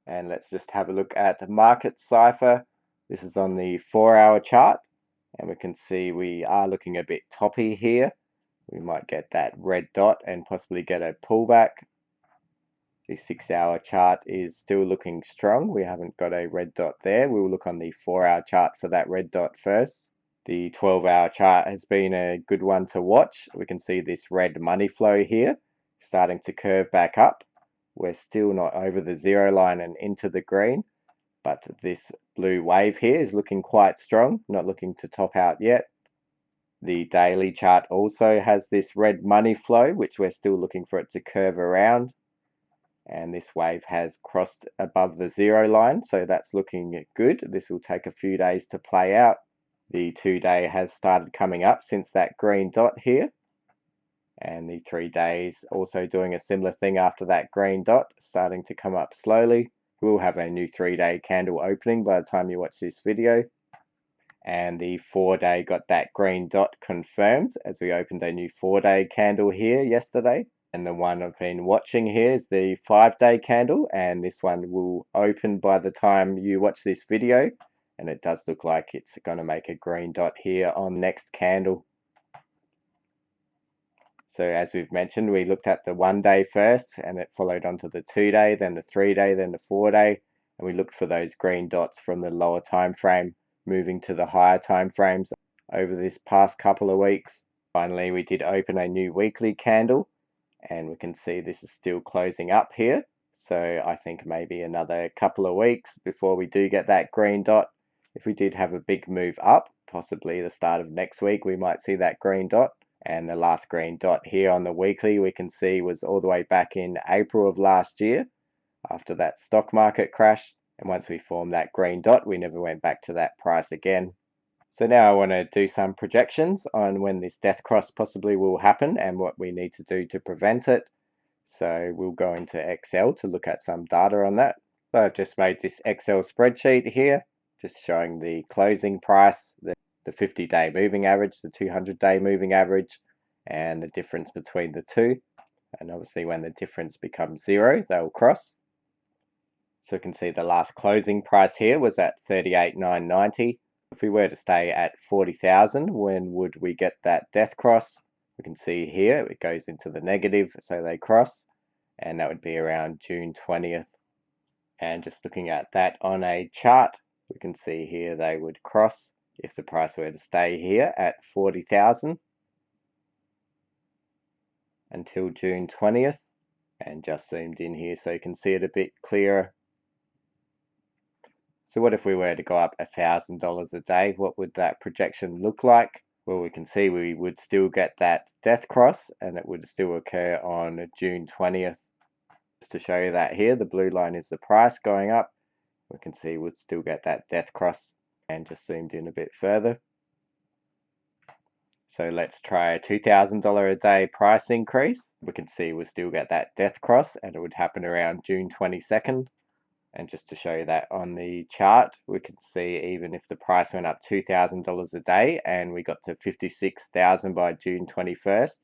And let's just have a look at the market cipher. This is on the 4-hour chart, and we can see we are looking a bit toppy here. We might get that red dot and possibly get a pullback. The 6-hour chart is still looking strong. We haven't got a red dot there. We'll look on the 4-hour chart for that red dot first. The 12-hour chart has been a good one to watch. We can see this red money flow here starting to curve back up. We're still not over the zero line and into the green, but this blue wave here is looking quite strong, not looking to top out yet. The daily chart also has this red money flow, which we're still looking for it to curve around. And this wave has crossed above the zero line, so that's looking good. This will take a few days to play out. The 2-day has started coming up since that green dot here. And the 3 days also doing a similar thing after that green dot, starting to come up slowly. We'll have a new 3-day candle opening by the time you watch this video. And the 4-day got that green dot confirmed as we opened a new 4-day candle here yesterday. And the one I've been watching here is the 5-day candle, and this one will open by the time you watch this video. And it does look like it's going to make a green dot here on next candle. So as we've mentioned, we looked at the 1-day first, and it followed onto the 2-day, then the 3-day, then the 4-day, and we looked for those green dots from the lower time frame, moving to the higher time frames over this past couple of weeks. Finally, we did open a new weekly candle, and we can see this is still closing up here. So I think maybe another couple of weeks before we do get that green dot. If we did have a big move up, possibly the start of next week, we might see that green dot. And the last green dot here on the weekly we can see was all the way back in April of last year after that stock market crash. And once we formed that green dot, we never went back to that price again. So now I want to do some projections on when this death cross possibly will happen and what we need to do to prevent it. So we'll go into Excel to look at some data on that. So I've just made this Excel spreadsheet here, just showing the closing price, the 50-day moving average, the 200-day moving average, and the difference between the two. And obviously when the difference becomes zero, they'll cross. So you can see the last closing price here was at 38,990. If we were to stay at 40,000, when would we get that death cross? We can see here it goes into the negative, so they cross, and that would be around June 20th. And just looking at that on a chart, we can see here they would cross if the price were to stay here at 40,000 until June 20th. And just zoomed in here so you can see it a bit clearer. So what if we were to go up $1,000 a day? What would that projection look like? Well, we can see we would still get that death cross, and it would still occur on June 20th. Just to show you that here, the blue line is the price going up. We can see we'd still get that death cross, and just zoomed in a bit further. So let's try a $2,000 a day price increase. We can see we'll still get that death cross, and it would happen around June 22nd. And just to show you that on the chart, we can see even if the price went up $2,000 a day and we got to 56,000 by June 21st,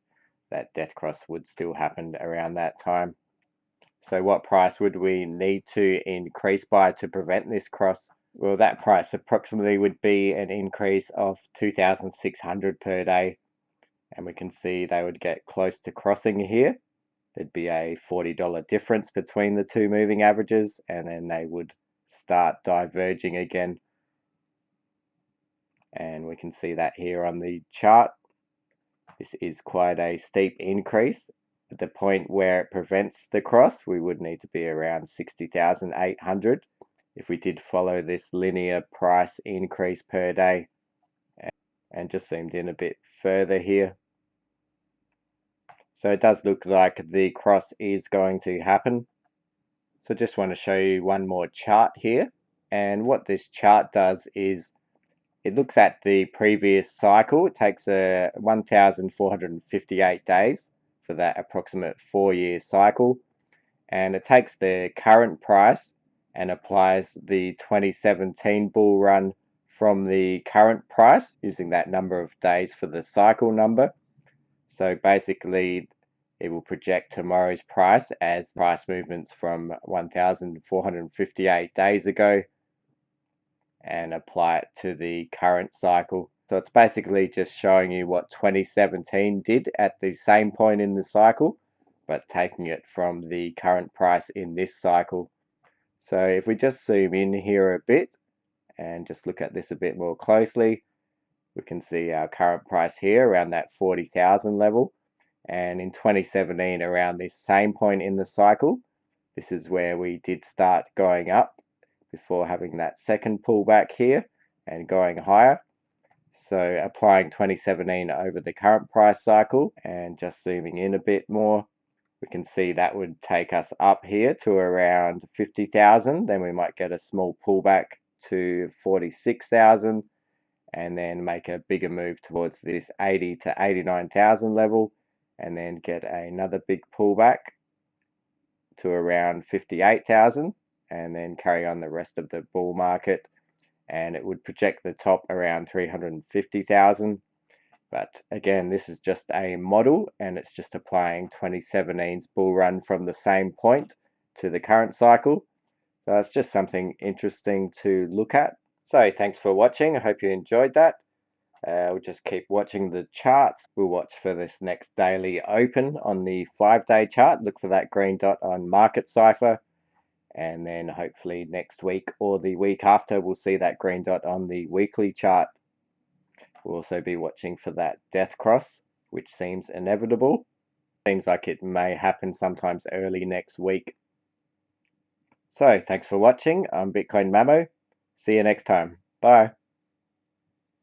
that death cross would still happen around that time. So what price would we need to increase by to prevent this cross? Well, that price approximately would be an increase of 2,600 per day. And we can see they would get close to crossing here. There'd be a $40 difference between the two moving averages, and then they would start diverging again. And we can see that here on the chart. This is quite a steep increase. At the point where it prevents the cross, we would need to be around 60,800 if we did follow this linear price increase per day. And just zoomed in a bit further here. So it does look like the cross is going to happen. So just want to show you one more chart here. And what this chart does is it looks at the previous cycle. It takes 1,458 days for that approximate 4-year cycle. And it takes the current price and applies the 2017 bull run from the current price using that number of days for the cycle number. So basically it will project tomorrow's price as price movements from 1,458 days ago and apply it to the current cycle. So it's basically just showing you what 2017 did at the same point in the cycle, but taking it from the current price in this cycle. So if we just zoom in here a bit and just look at this a bit more closely, we can see our current price here around that 40,000 level. And in 2017, around this same point in the cycle, this is where we did start going up before having that second pullback here and going higher. So applying 2017 over the current price cycle and just zooming in a bit more, we can see that would take us up here to around 50,000. Then we might get a small pullback to 46,000 and then make a bigger move towards this 80 to 89,000 level and then get another big pullback to around 58,000 and then carry on the rest of the bull market, and it would project the top around 350,000. But again, this is just a model and it's just applying 2017's bull run from the same point to the current cycle. So it's just something interesting to look at. So thanks for watching. I hope you enjoyed that. We'll just keep watching the charts. We'll watch for this next daily open on the 5-day chart. Look for that green dot on market cipher. And then hopefully next week or the week after, we'll see that green dot on the weekly chart. We'll also be watching for that death cross, which seems inevitable. Seems like it may happen sometimes early next week. So thanks for watching. I'm Bitcoin Mamo. See you next time. Bye.